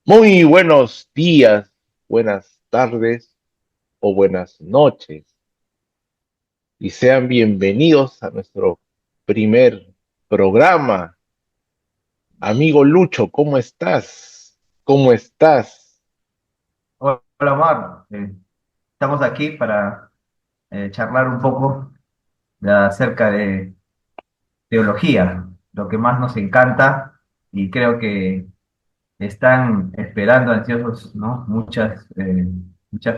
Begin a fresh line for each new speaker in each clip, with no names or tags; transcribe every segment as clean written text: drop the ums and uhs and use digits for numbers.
Muy buenos días, buenas tardes o buenas noches y sean bienvenidos a nuestro primer programa. Amigo Lucho, ¿cómo estás? ¿Cómo estás?
Hola Omar. Estamos aquí para charlar un poco acerca de teología, lo que más nos encanta y creo que están esperando ansiosos, ¿no? Muchas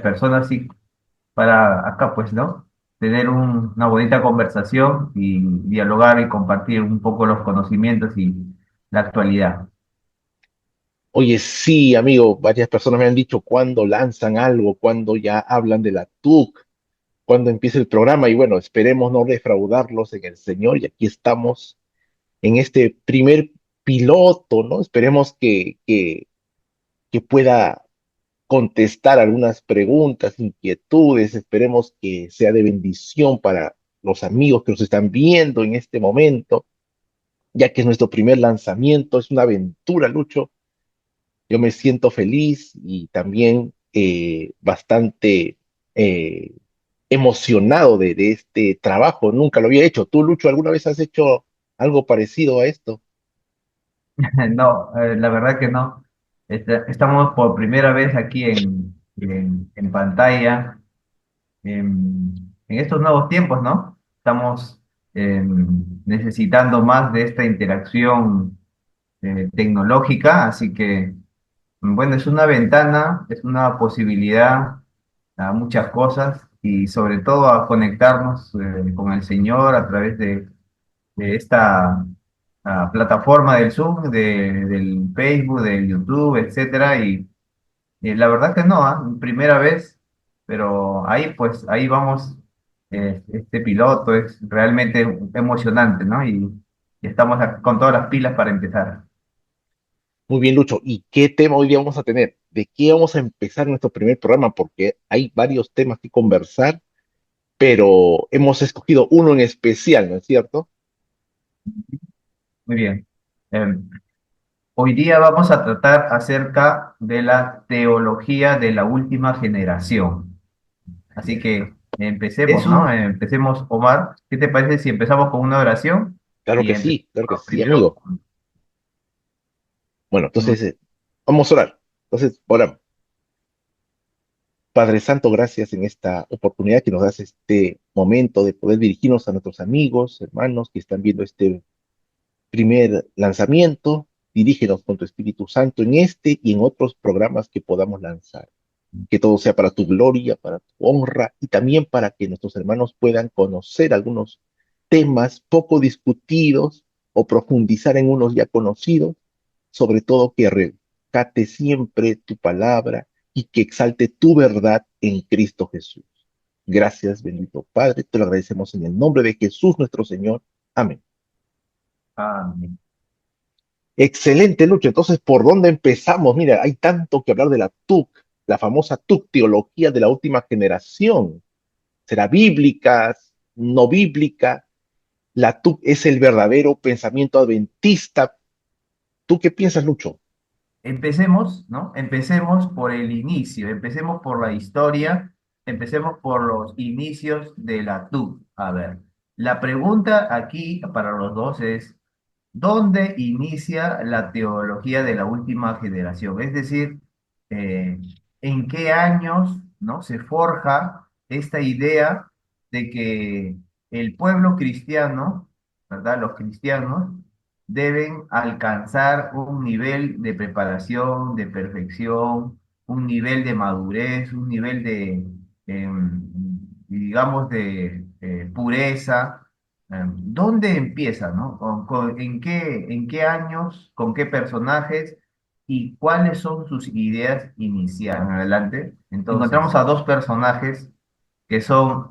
personas y para acá pues, ¿no? Tener una bonita conversación y dialogar y compartir un poco los conocimientos y la actualidad.
Oye, sí, amigo, varias personas me han dicho cuándo lanzan algo, cuándo ya hablan de la TUC, cuándo empieza el programa y bueno, esperemos no defraudarlos en el Señor y aquí estamos en este primer piloto, ¿no? Esperemos que pueda contestar algunas preguntas, inquietudes. Esperemos que sea de bendición para los amigos que nos están viendo en este momento, ya que es nuestro primer lanzamiento, es una aventura, Lucho. Yo me siento feliz y también bastante eh, emocionado de este trabajo. Nunca lo había hecho. ¿Tú, Lucho, alguna vez has hecho algo parecido a esto?
No, la verdad que no. Estamos por primera vez aquí en pantalla, en estos nuevos tiempos, ¿no? Estamos necesitando más de esta interacción tecnológica, así que, bueno, es una ventana, es una posibilidad a muchas cosas y sobre todo a conectarnos con el Señor a través de esta plataforma del Zoom, del Facebook, del YouTube, etcétera. Y la verdad que no, primera vez, pero ahí pues, ahí vamos. Este piloto es realmente emocionante, ¿no? Y estamos con todas las pilas para empezar.
Muy bien, Lucho. ¿Y qué tema hoy día vamos a tener? ¿De qué vamos a empezar nuestro primer programa? Porque hay varios temas que conversar, pero hemos escogido uno en especial, ¿no es cierto?
Muy bien. Em, Hoy día vamos a tratar acerca de la teología de la última generación. Así que
Es
empecemos, ¿no?
un...
Empecemos, Omar. ¿Qué te parece si empezamos con una oración y empezamos
Claro que sí,
primero?
amigo. Bueno, entonces vamos a orar. Entonces, oramos. Padre Santo, gracias en esta oportunidad que nos das este momento de poder dirigirnos a nuestros amigos, hermanos que están viendo este primer lanzamiento. Dirígenos con tu Espíritu Santo en este y en otros programas que podamos lanzar. Que todo sea para tu gloria, para tu honra y también para que nuestros hermanos puedan conocer algunos temas poco discutidos o profundizar en unos ya conocidos, sobre todo que rescate siempre tu palabra y que exalte tu verdad en Cristo Jesús. Gracias, bendito Padre, te lo agradecemos en el nombre de Jesús nuestro Señor. Amén.
Amén.
Excelente, Lucho. Entonces, ¿por dónde empezamos? Mira, hay tanto que hablar de la TUC, la famosa TUC, teología de la última generación. ¿Será bíblica, no bíblica? La TUC es el verdadero pensamiento adventista. ¿Tú qué piensas, Lucho?
Empecemos, ¿no? Empecemos por el inicio, empecemos por la historia, empecemos por los inicios de la TUC. A ver, la pregunta aquí para los dos es, ¿dónde inicia la teología de la última generación? Es decir, eh, ¿en qué años, ¿no? se forja esta idea de que el pueblo cristiano, ¿verdad? Los cristianos deben alcanzar un nivel de preparación, de perfección, un nivel de madurez, un nivel de, digamos, de pureza. ¿Dónde empieza, no? En qué años, con qué personajes y cuáles son sus ideas iniciales? En adelante, encontramos a dos personajes que son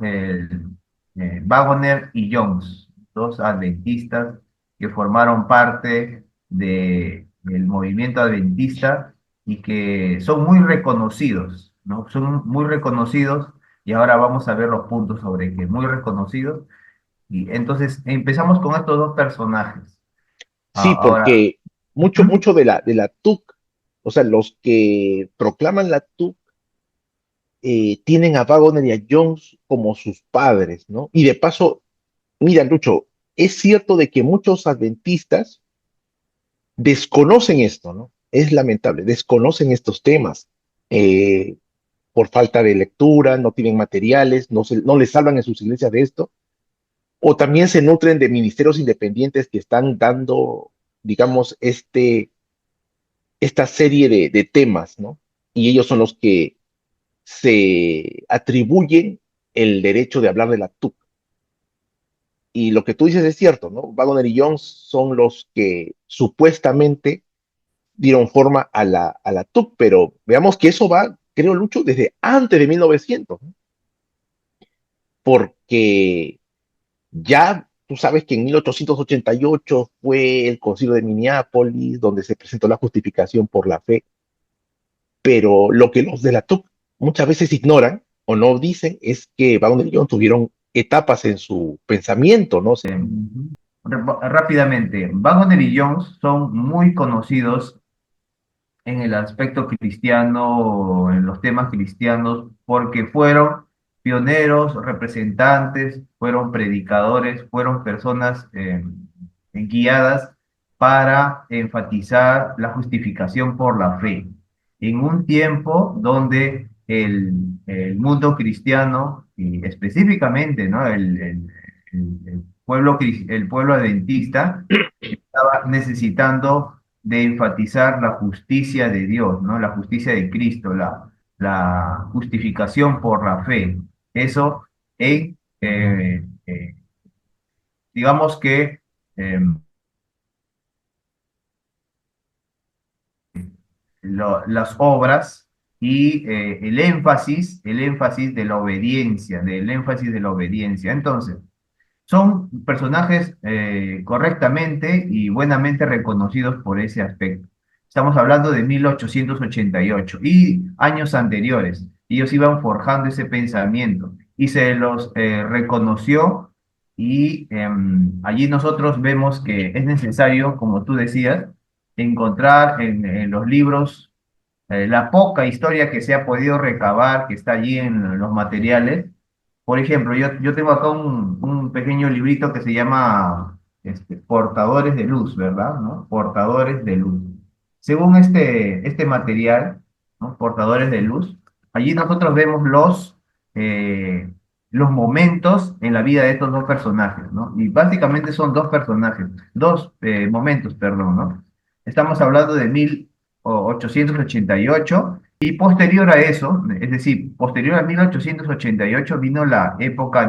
Waggoner y Jones, dos adventistas que formaron parte del movimiento adventista y que son muy reconocidos, ¿no? Son muy reconocidos y ahora vamos a ver los puntos sobre que muy reconocidos. Y entonces empezamos con estos dos personajes.
Sí,
Ahora,
porque mucho,
ujú,
mucho de la TUC O sea, los que proclaman la TUC tienen a Wagner y a Jones como sus padres, ¿no? Y de paso, mira, Lucho, es cierto de que muchos adventistas desconocen esto, ¿no? Es lamentable, desconocen estos temas por falta de lectura, no tienen materiales, no les hablan en sus iglesias de esto, o también se nutren de ministerios independientes que están dando, digamos, esta serie de temas, ¿no? Y ellos son los que se atribuyen el derecho de hablar de la TUC. Y lo que tú dices es cierto, ¿no? Wagner y Jones son los que supuestamente dieron forma a la TUC, pero veamos que eso va, creo, Lucho, desde antes de 1900, ¿no? Porque ya tú sabes que en 1888 fue el Concilio de Minneapolis, donde se presentó la justificación por la fe, pero lo que los de la TUC muchas veces ignoran o no dicen es que Wagner y Jones tuvieron etapas en su pensamiento, ¿no?
Ujú. Rápidamente, Wagner y Jones son muy conocidos en el aspecto cristiano, en los temas cristianos, porque fueron pioneros, representantes, fueron predicadores, fueron personas guiadas para enfatizar la justificación por la fe. En un tiempo donde el mundo cristiano, y específicamente, ¿no? El pueblo, el pueblo adventista, estaba necesitando de enfatizar la justicia de Dios, ¿no? La justicia de Cristo, la justificación por la fe. Eso en, digamos que, eh, las obras y el énfasis de la obediencia, del énfasis de la obediencia. Entonces, son personajes correctamente y buenamente reconocidos por ese aspecto. Estamos hablando de 1888 y años anteriores. Ellos iban forjando ese pensamiento y se los reconoció y allí nosotros vemos que es necesario, como tú decías, encontrar en los libros la poca historia que se ha podido recabar, que está allí en los materiales. Por ejemplo, yo tengo acá un pequeño librito que se llama Portadores de Luz, ¿verdad? ¿No? Portadores de Luz. Según este material, ¿no? Portadores de Luz, allí nosotros vemos los momentos en la vida de estos dos personajes, ¿no? Y básicamente son dos personajes, dos momentos, perdón, ¿no? Estamos hablando de 1888 y posterior a eso, es decir, posterior a 1888 vino la época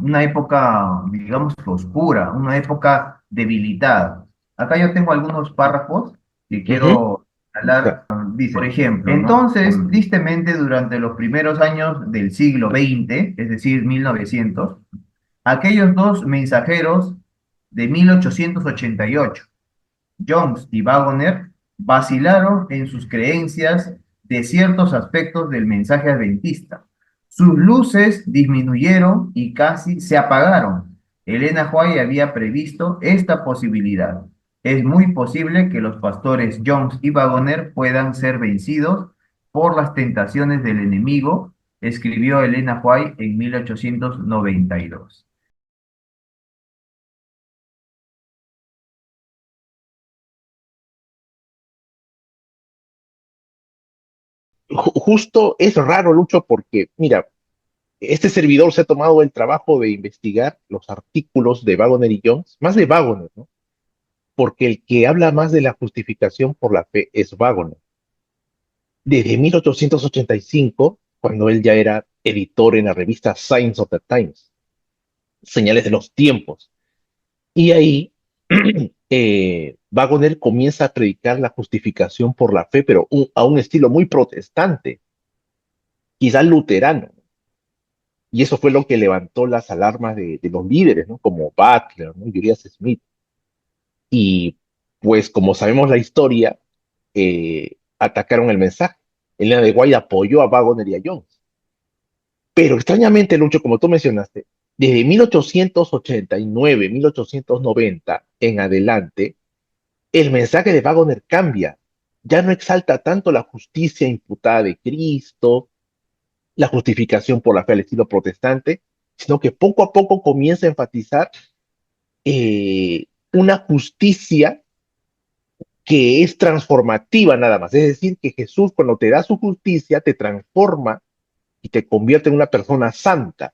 una época, digamos, oscura, una época debilitada. Acá yo tengo algunos párrafos que
Ujú.
quiero hablar. Dice, por ejemplo, entonces, tristemente, durante los primeros años del siglo XX, es decir, 1900, aquellos dos mensajeros de 1888, Jones y Waggoner, vacilaron en sus creencias de ciertos aspectos del mensaje adventista. Sus luces disminuyeron y casi se apagaron. Elena White había previsto esta posibilidad. Es muy posible que los pastores Jones y Waggoner puedan ser vencidos por las tentaciones del enemigo, escribió Elena White en 1892.
Justo es raro, Lucho, porque, mira, este servidor se ha tomado el trabajo de investigar los artículos de Wagner y Jones, más de Wagner, ¿no? Porque el que habla más de la justificación por la fe es Wagner. Desde 1885, cuando él ya era editor en la revista Signs of the Times, Señales de los Tiempos, y ahí Wagner comienza a predicar la justificación por la fe, pero a un estilo muy protestante, quizás luterano. Y eso fue lo que levantó las alarmas de los líderes, ¿no? Como Butler, ¿no? Uriah Smith. Y pues como sabemos la historia, atacaron el mensaje. Elena de Guay apoyó a Wagner y a Jones. Pero extrañamente, Lucho, como tú mencionaste, desde 1889, 1890 en adelante, el mensaje de Wagner cambia. ya no exalta tanto la justicia imputada de Cristo, la justificación por la fe al estilo protestante, sino que poco a poco comienza a enfatizar una justicia que es transformativa nada más. Es decir, que Jesús cuando te da su justicia te transforma y te convierte en una persona santa.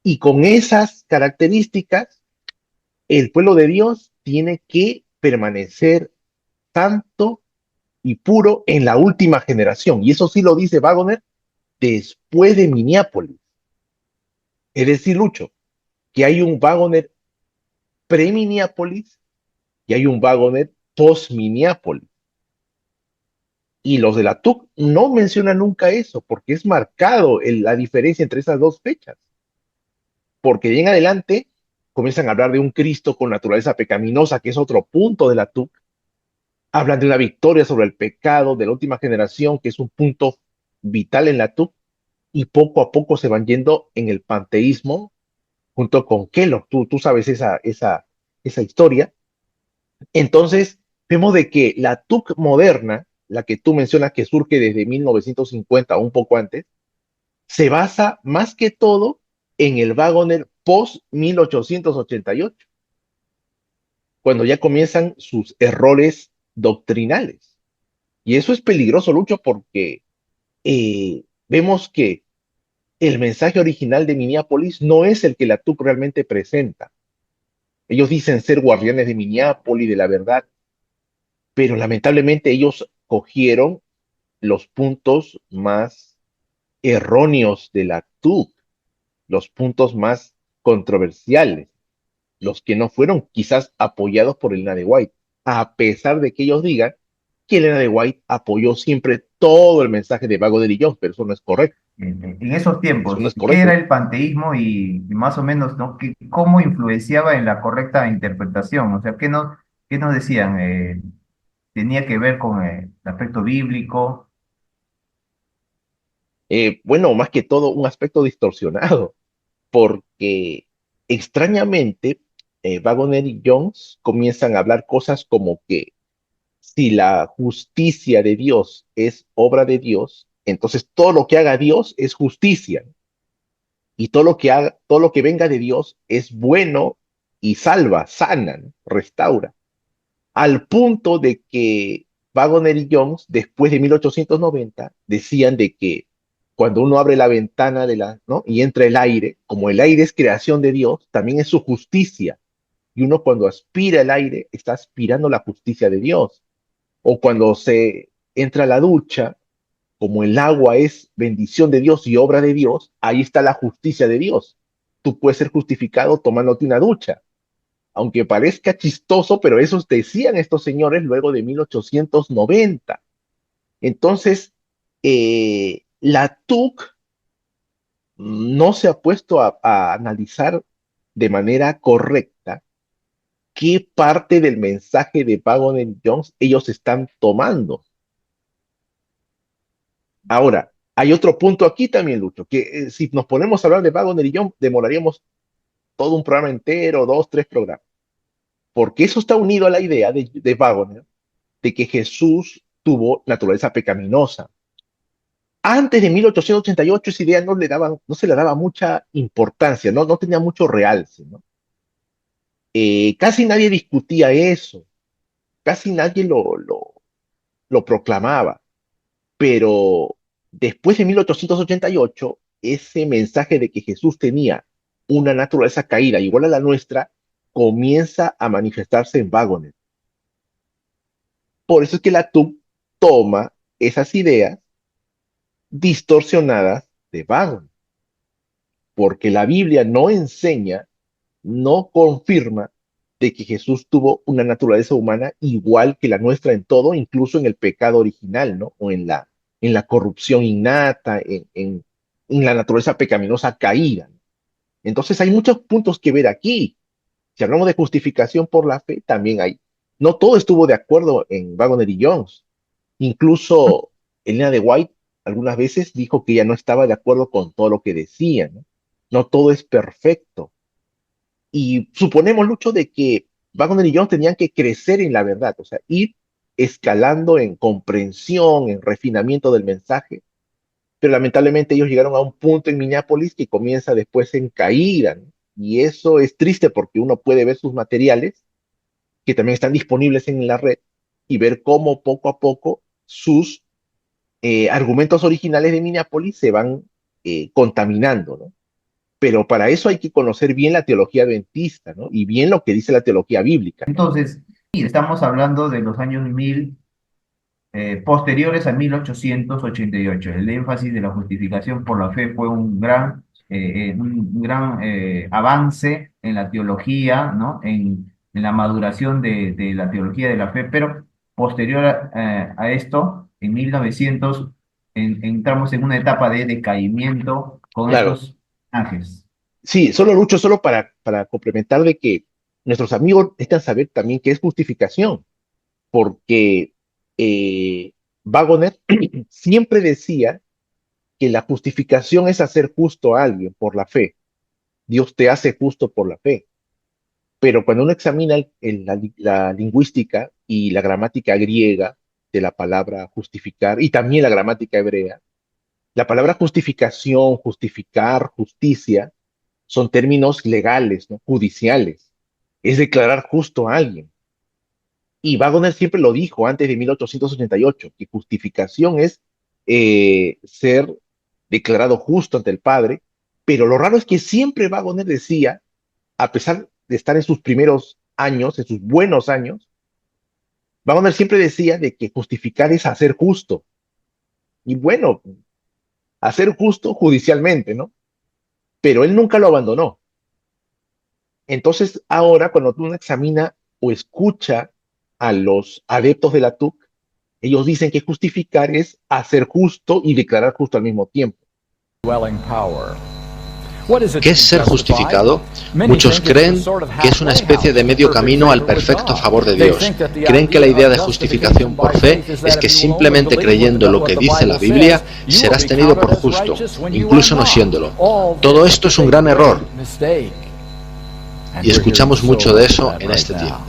Y con esas características, el pueblo de Dios tiene que permanecer santo y puro en la última generación. Y eso sí lo dice Wagner después de Minneapolis. Es decir, Lucho, que hay un Wagner pre-Minneapolis y hay un Wagner post-Minneapolis. Y los de la TUC no mencionan nunca eso, porque es marcado la diferencia entre esas dos fechas. Porque de en adelante comienzan a hablar de un Cristo con naturaleza pecaminosa, que es otro punto de la TUC. Hablan de una victoria sobre el pecado de la última generación, que es un punto vital en la TUC. Y poco a poco se van yendo en el panteísmo junto con Kellogg. Tú sabes esa historia. Entonces, vemos de que la TUC moderna, la que tú mencionas que surge desde 1950 o un poco antes, se basa más que todo en el Wagoner post 1888, cuando ya comienzan sus errores doctrinales. Y eso es peligroso, Lucho, porque vemos que el mensaje original de Minneapolis no es el que la TUC realmente presenta. Ellos dicen ser guardianes de Minneapolis, de la verdad, pero lamentablemente ellos cogieron los puntos más erróneos de la TUC, los puntos más controversiales, los que no fueron quizás apoyados por Elena de White, a pesar de que ellos digan que Elena de White apoyó siempre todo el mensaje de Vago de Jones, pero eso no es correcto.
En esos
Eso no
tiempos,
es
¿qué era
correcto.
el panteísmo y más o menos, ¿no? ¿Cómo influenciaba en la correcta interpretación? O sea, qué nos decían? ¿Tenía que ver con el aspecto bíblico?
Bueno, más que todo un aspecto distorsionado, porque extrañamente Wagner y Jones comienzan a hablar cosas como que si la justicia de Dios es obra de Dios, entonces todo lo que haga Dios es justicia y todo lo que haga, todo lo que venga de Dios es bueno y salva, sana, ¿no? Restaura, al punto de que Wagner y Jones después de 1890 decían de que cuando uno abre la ventana ¿no? y entra el aire, como el aire es creación de Dios, también es su justicia. Y uno cuando aspira el aire está aspirando la justicia de Dios. O cuando se entra a la ducha, como el agua es bendición de Dios y obra de Dios, ahí está la justicia de Dios. Tú puedes ser justificado tomándote una ducha. Aunque parezca chistoso, pero eso decían estos señores luego de 1890. Entonces, la TUC no se ha puesto a analizar de manera correcta qué parte del mensaje de Pagon Jones ellos están tomando. Ahora, hay otro punto aquí también, Lucho, que si nos ponemos a hablar de Wagner y Young, demoraríamos todo un programa entero, dos, tres programas, porque eso está unido a la idea de Wagner de que Jesús tuvo naturaleza pecaminosa. Antes de 1888 esa idea no se le daba mucha importancia, no tenía mucho realce, ¿no? Casi nadie discutía eso, casi nadie lo proclamaba. Pero después de 1888, ese mensaje de que Jesús tenía una naturaleza caída igual a la nuestra comienza a manifestarse en Wagner. Por eso es que la TUC toma esas ideas distorsionadas de Wagner, porque la Biblia no enseña, no confirma de que Jesús tuvo una naturaleza humana igual que la nuestra en todo, incluso en el pecado original, ¿no? O en la corrupción innata, en la naturaleza pecaminosa caída. Entonces hay muchos puntos que ver aquí. Si hablamos de justificación por la fe, también hay. No todo estuvo de acuerdo en Wagner y Jones. Incluso Elena de White algunas veces dijo que ella no estaba de acuerdo con todo lo que decía, ¿no? No todo es perfecto. Y suponemos, Lucho, de que Wagner y Jones tenían que crecer en la verdad, o sea, ir. escalando en comprensión, en refinamiento del mensaje, pero lamentablemente ellos llegaron a un punto en Minneapolis que comienza después en caída, ¿no? Y eso es triste porque uno puede ver sus materiales, que también están disponibles en la red, y ver cómo poco a poco sus argumentos originales de Minneapolis se van contaminando, ¿no? Pero para eso hay que conocer bien la teología adventista, ¿no? Y bien lo que dice la teología bíblica.
Entonces, sí, estamos hablando de los años 1000 posteriores a 1888. El énfasis de la justificación por la fe fue un gran avance en la teología, ¿no? En la maduración de la teología de la fe, pero posterior a esto, en 1900, entramos en una etapa de decaimiento con
Claro,
estos ángeles.
sí, solo Lucho, solo para complementar de que nuestros amigos necesitan saber también qué es justificación, porque Waggoner siempre decía que la justificación es hacer justo a alguien por la fe. Dios te hace justo por la fe. Pero cuando uno examina la lingüística y la gramática griega de la palabra justificar y también la gramática hebrea, la palabra justificación, justificar, justicia, son términos legales, ¿no? Judiciales. Es declarar justo a alguien. Y Wagner siempre lo dijo antes de 1888, que justificación es ser declarado justo ante el Padre, pero lo raro es que siempre Wagner decía, a pesar de estar en sus primeros años, en sus buenos años, Wagner siempre decía de que justificar es hacer justo. Y bueno, hacer justo judicialmente, ¿no? Pero él nunca lo abandonó. Entonces, ahora cuando uno examina o escucha a los adeptos de la TUC, ellos dicen que justificar es hacer justo y declarar justo al mismo tiempo.
¿Qué es ser justificado? Muchos creen que es una especie de medio camino al perfecto favor de Dios. Creen que la idea de justificación por fe es que simplemente creyendo lo que dice la Biblia serás tenido por justo, incluso no siéndolo. Todo esto es un gran error y escuchamos mucho de eso en este tiempo.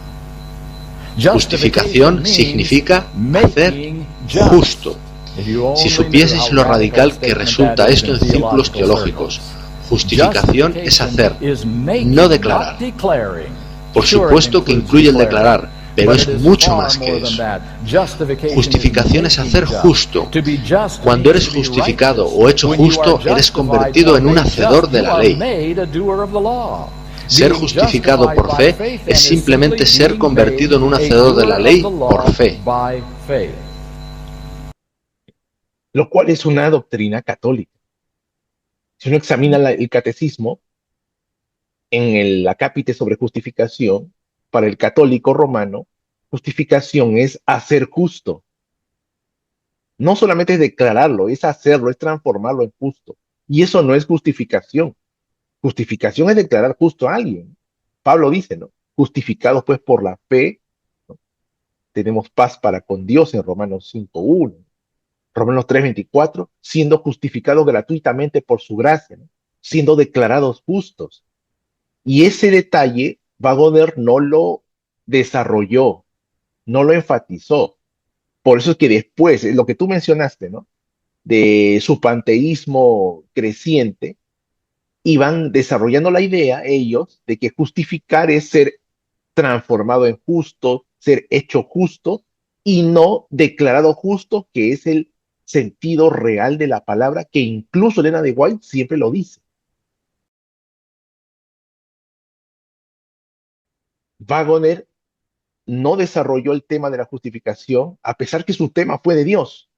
Justificación significa hacer justo. Si supieseis lo radical que resulta esto en círculos teológicos, justificación es hacer, no declarar. Por supuesto que incluye el declarar, pero es mucho más que eso. Justificación es hacer justo. Cuando eres justificado o hecho justo, eres convertido en un hacedor de la ley. Ser justificado por fe es simplemente ser convertido en un hacedor de la ley por fe.
Lo cual es una doctrina católica. Si uno examina el catecismo, en el acápite sobre justificación, para el católico romano, justificación es hacer justo. No solamente es declararlo, es hacerlo, es transformarlo en justo. Y eso no es justificación. Justificación es declarar justo a alguien. Pablo dice, ¿no? Justificados pues por la fe, ¿no? Tenemos paz para con Dios en Romanos 5:1. Romanos 3:24, siendo justificados gratuitamente por su gracia, ¿no? Siendo declarados justos. Y ese detalle, Wagner no lo desarrolló, no lo enfatizó. Por eso es que después, lo que tú mencionaste, ¿no? De su panteísmo creciente, iban desarrollando la idea ellos de que justificar es ser transformado en justo, ser hecho justo y no declarado justo, que es el sentido real de la palabra, que incluso Elena de White siempre lo dice. Wagner no desarrolló el tema de la justificación, a pesar que su tema fue de Dios.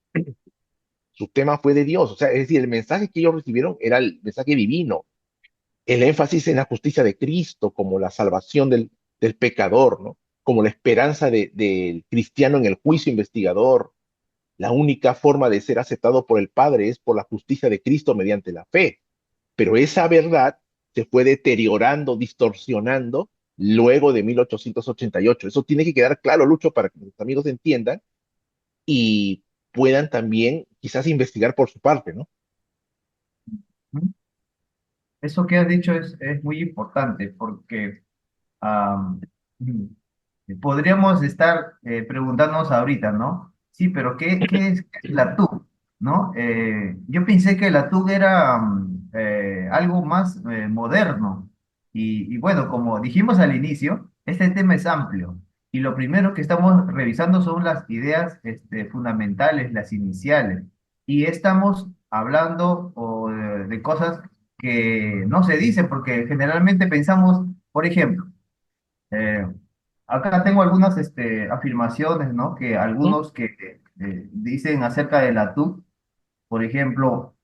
Su tema fue de Dios. O sea, es decir, el mensaje que ellos recibieron era el mensaje divino, el énfasis en la justicia de Cristo como la salvación del pecador, ¿no? Como la esperanza del cristiano en el juicio investigador. La única forma de ser aceptado por el Padre es por la justicia de Cristo mediante la fe. Pero esa verdad se fue deteriorando, distorsionando luego de 1888. Eso tiene que quedar claro, Lucho, para que los amigos entiendan y puedan también quizás investigar por su parte, ¿no?
Eso que has dicho es muy importante porque am, podríamos estar preguntándonos ahorita, ¿no? Sí, pero ¿qué es la TUC? ¿No? Yo pensé que la TUC era algo más moderno. Y bueno, como dijimos al inicio, este tema es amplio. Y lo primero que estamos revisando son las ideas fundamentales, las iniciales. Y estamos hablando de cosas que no se dicen porque generalmente pensamos, por ejemplo, eh, acá tengo algunas afirmaciones, ¿no? Que
¿Mm?
algunos que dicen acerca de la TUC, por ejemplo,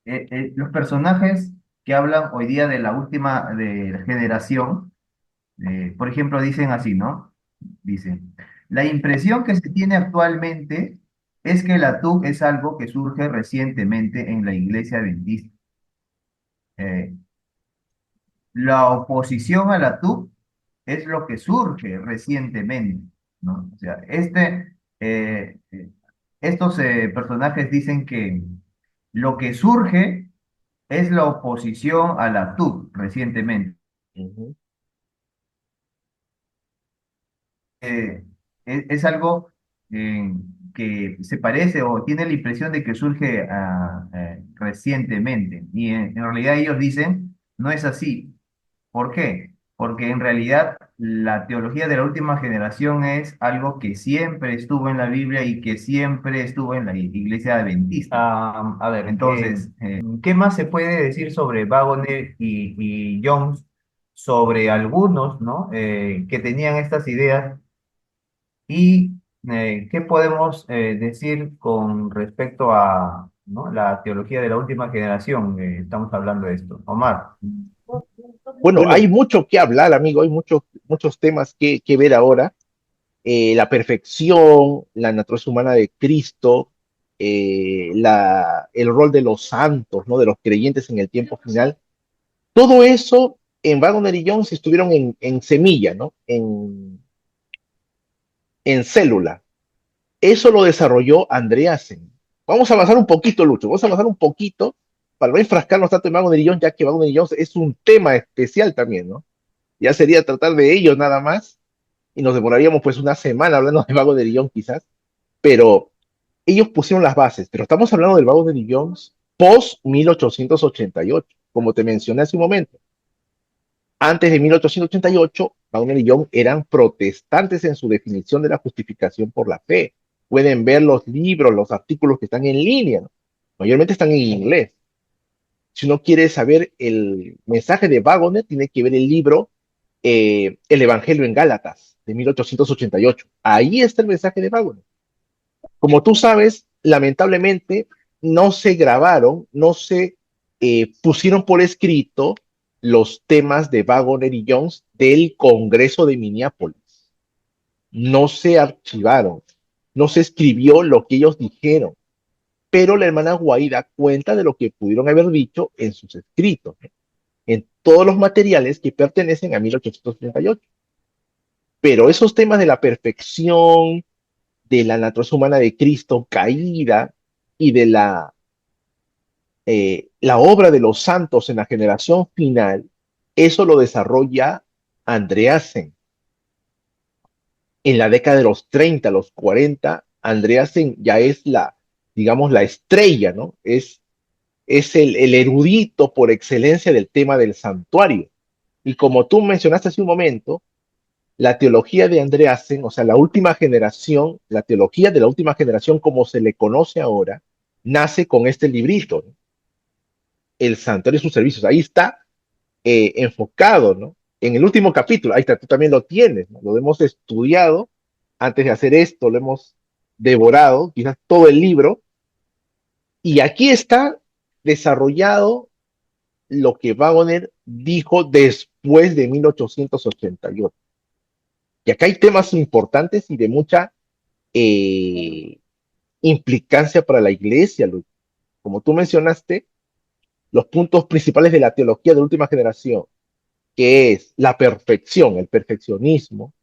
los personajes que hablan hoy día de la última de la generación, por ejemplo, dicen así, ¿no? Dicen, la impresión que se tiene actualmente es que la TUC es algo que surge recientemente en la iglesia adventista. Eh, la oposición a la TUC es lo que surge recientemente, ¿no? O sea, estos personajes dicen que lo que surge es la oposición a la TUC recientemente.
Ujú.
Es algo que se parece o tiene la impresión de que surge recientemente. Y en realidad ellos dicen, no es así. ¿Por qué? Porque en realidad la teología de la última generación es algo que siempre estuvo en la Biblia y que siempre estuvo en la iglesia adventista. A ver, entonces, ¿qué más se puede decir sobre Wagner y Jones, sobre algunos, ¿no? Que tenían estas ideas y qué podemos decir con respecto a, ¿no? la teología de la última generación? Estamos hablando de esto. Omar.
Bueno, hay mucho que hablar, amigo, hay muchos temas que ver ahora. La perfección, la naturaleza humana de Cristo, el rol de los santos, ¿no? De los creyentes en el tiempo final. Todo eso en Wagner y Jones estuvieron en semilla, ¿no? En célula. Eso lo desarrolló Andreasen. Vamos a avanzar un poquito, Lucho, vamos a avanzar un poquito para no enfrascarnos tanto en Wagner y Jones, ya que Wagner y Jones es un tema especial también, ¿no? Ya sería tratar de ellos nada más, y nos demoraríamos pues una semana hablando de Wagner y Jones quizás, pero ellos pusieron las bases, pero estamos hablando del Wagner y Jones post 1888, como te mencioné hace un momento. Antes de 1888, Wagner y Young eran protestantes en su definición de la justificación por la fe. Pueden ver los libros, los artículos que están en línea, ¿no? Mayormente están en inglés. Si uno quiere saber el mensaje de Wagner, tiene que ver el libro El Evangelio en Gálatas, de 1888. Ahí está el mensaje de Wagner. Como tú sabes, lamentablemente no se grabaron, no se pusieron por escrito los temas de Wagner y Jones del Congreso de Minneapolis. No se archivaron, no se escribió lo que ellos dijeron, pero la hermana Guaida cuenta de lo que pudieron haber dicho en sus escritos, ¿no? En todos los materiales que pertenecen a 1838. Pero esos temas de la perfección, de la naturaleza humana de Cristo caída y de la obra de los santos en la generación final, eso lo desarrolla Andreasen. En la década de los 30, los 40, Andreasen ya es digamos, la estrella, ¿no? Es el erudito por excelencia del tema del santuario. Y como tú mencionaste hace un momento, la teología de Andreasen, o sea, la última generación, la teología de la última generación como se le conoce ahora, nace con este librito, ¿no? El santuario y sus servicios. Ahí está enfocado, ¿no? En el último capítulo, ahí está, tú también lo tienes, ¿no? Lo hemos estudiado antes de hacer esto, lo hemos devorado, quizás todo el libro, y aquí está desarrollado lo que Wagner dijo después de 1888. Y acá hay temas importantes y de mucha eh, implicancia para la iglesia, Luis. Como tú mencionaste, los puntos principales de la teología de la última generación, que es la perfección, el perfeccionismo,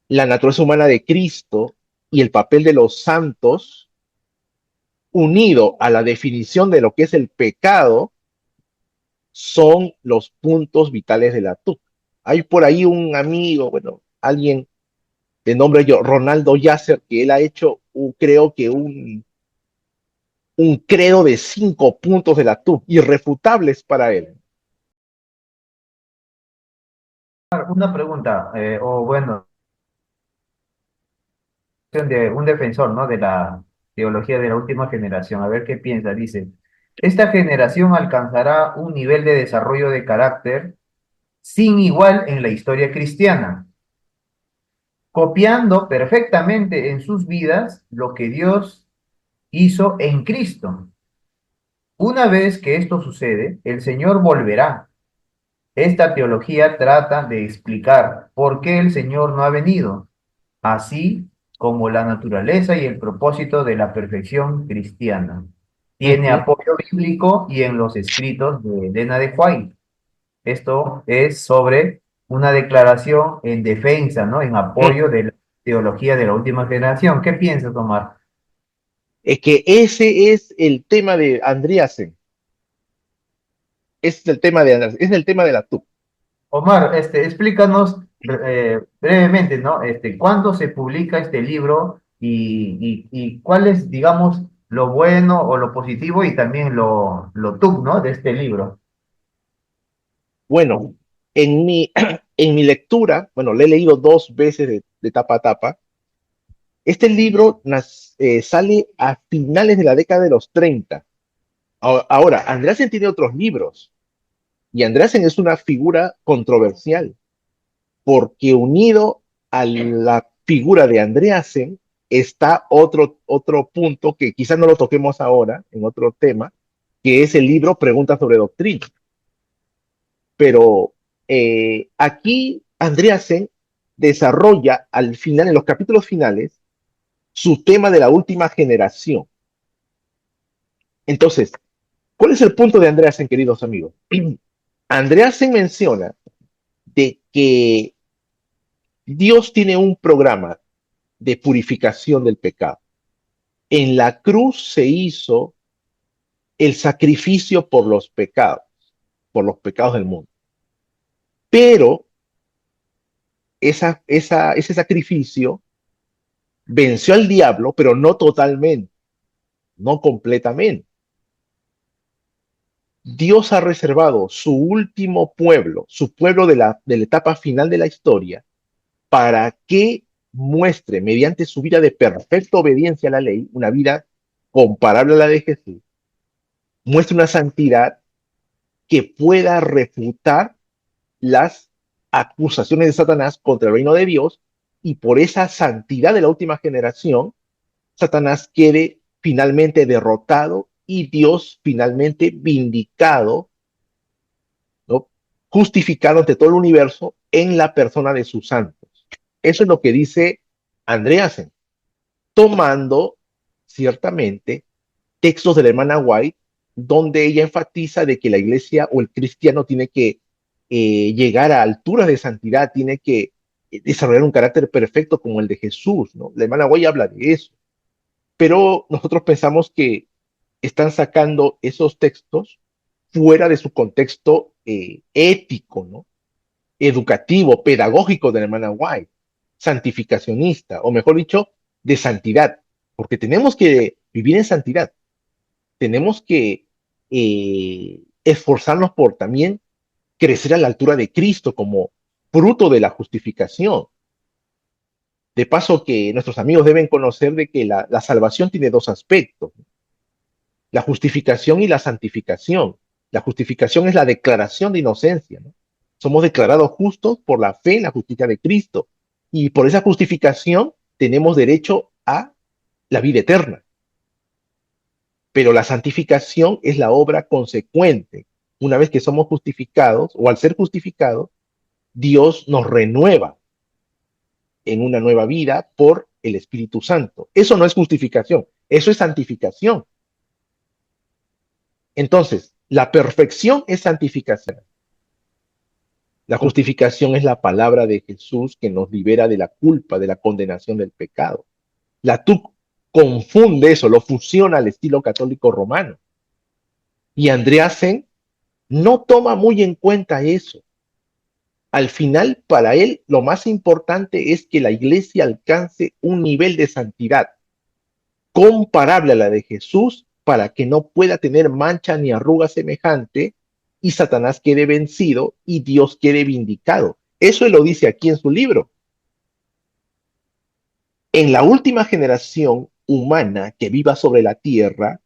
la naturaleza humana de Cristo y el papel de los santos, unido a la definición de lo que es el pecado, son los puntos vitales de la TUC. Hay por ahí un amigo, bueno, alguien de nombre yo, Ronaldo Yasser, que él ha hecho, creo que un credo de 5 puntos de la TUC, irrefutables para él.
Una pregunta, o bueno, de un defensor, ¿no? De la teología de la última generación. A ver qué piensa. Dice, esta generación alcanzará un nivel de desarrollo de carácter sin igual en la historia cristiana, copiando perfectamente en sus vidas lo que Dios hizo en Cristo. Una vez que esto sucede, el Señor volverá. Esta teología trata de explicar por qué el Señor no ha venido, así como la naturaleza y el propósito de la perfección cristiana. Tiene
Ujú.
apoyo bíblico y en los escritos de Elena de White. Esto es sobre una declaración en defensa, ¿no? En apoyo de la teología de la última generación. ¿Qué piensas, Omar?
Es que ese es el tema de Andreasen, es el tema de Andreasen, es el tema de la TUC.
Omar, explícanos brevemente, ¿no? ¿Cuándo se publica este libro y cuál es, digamos, lo bueno o lo positivo y también lo tú, ¿no? De este libro.
Bueno, en mi lectura, bueno, le he leído 2 veces de tapa a tapa. Este libro sale a finales de la década de los 30. Ahora, Andreasen tiene otros libros y Andreasen es una figura controversial porque unido a la figura de Andreasen está otro punto que quizás no lo toquemos ahora en otro tema, que es el libro Preguntas sobre Doctrina. Pero aquí Andreasen desarrolla al final, en los capítulos finales, su tema de la última generación. Entonces, ¿cuál es el punto de Andreasen, queridos amigos? Andreasen menciona de que Dios tiene un programa de purificación del pecado. En la cruz se hizo el sacrificio por los pecados del mundo. Pero ese sacrificio venció al diablo, pero no totalmente, no completamente. Dios ha reservado su último pueblo, su pueblo de la etapa final de la historia, para que muestre mediante su vida de perfecta obediencia a la ley, una vida comparable a la de Jesús, muestre una santidad que pueda refutar las acusaciones de Satanás contra el reino de Dios y por esa santidad de la última generación, Satanás quede finalmente derrotado y Dios finalmente vindicado, ¿no? Justificado ante todo el universo en la persona de sus santos. Eso es lo que dice Andreasen, tomando ciertamente textos de la hermana White, donde ella enfatiza de que la iglesia o el cristiano tiene que llegar a alturas de santidad, tiene que desarrollar un carácter perfecto como el de Jesús, ¿no? La hermana White habla de eso, pero nosotros pensamos que están sacando esos textos fuera de su contexto ético, ¿no? Educativo, pedagógico de la hermana White, santificacionista, o mejor dicho, de santidad, porque tenemos que vivir en santidad, tenemos que esforzarnos por también crecer a la altura de Cristo como fruto de la justificación. De paso que nuestros amigos deben conocer de que la salvación tiene 2 aspectos, la justificación y la santificación. La justificación es la declaración de inocencia, ¿no? Somos declarados justos por la fe en la justicia de Cristo. Y por esa justificación tenemos derecho a la vida eterna. Pero la santificación es la obra consecuente. Una vez que somos justificados, o al ser justificados, Dios nos renueva en una nueva vida por el Espíritu Santo. Eso no es justificación, eso es santificación. Entonces, la perfección es santificación. La justificación es la palabra de Jesús que nos libera de la culpa, de la condenación del pecado. La TUC confunde eso, lo fusiona al estilo católico romano. Y Andreasen no toma muy en cuenta eso. Al final, para él, lo más importante es que la iglesia alcance un nivel de santidad comparable a la de Jesús para que no pueda tener mancha ni arruga semejante y Satanás quede vencido y Dios quede vindicado. Eso él lo dice aquí en su libro. En la última generación humana que viva sobre la tierra,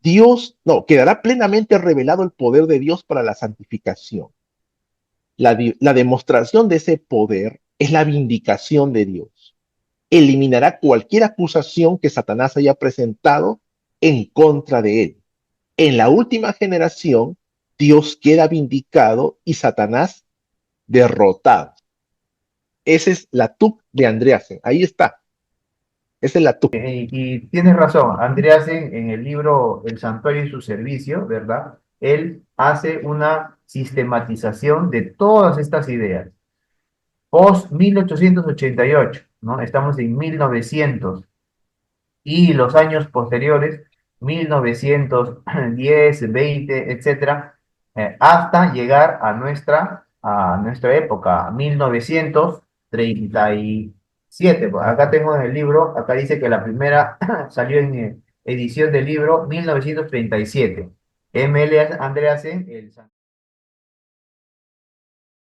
Dios, no, quedará plenamente revelado el poder de Dios para la santificación. La demostración de ese poder es la vindicación de Dios. Eliminará cualquier acusación que Satanás haya presentado en contra de él. En la última generación, Dios queda vindicado y Satanás derrotado. Esa es la TUC de Andreasen. Ahí está. Esa es la TUC.
Y tienes razón, Andreasen en el libro El Santuario y su servicio, ¿verdad? Él hace una sistematización de todas estas ideas. Post 1888, ¿no? Estamos en 1900 y los años posteriores, 1910, 20, etcétera, hasta llegar a nuestra época, 1937. Pues, acá tengo en el libro, acá dice que la primera salió en edición del libro 1937. M. L. Andreasen, el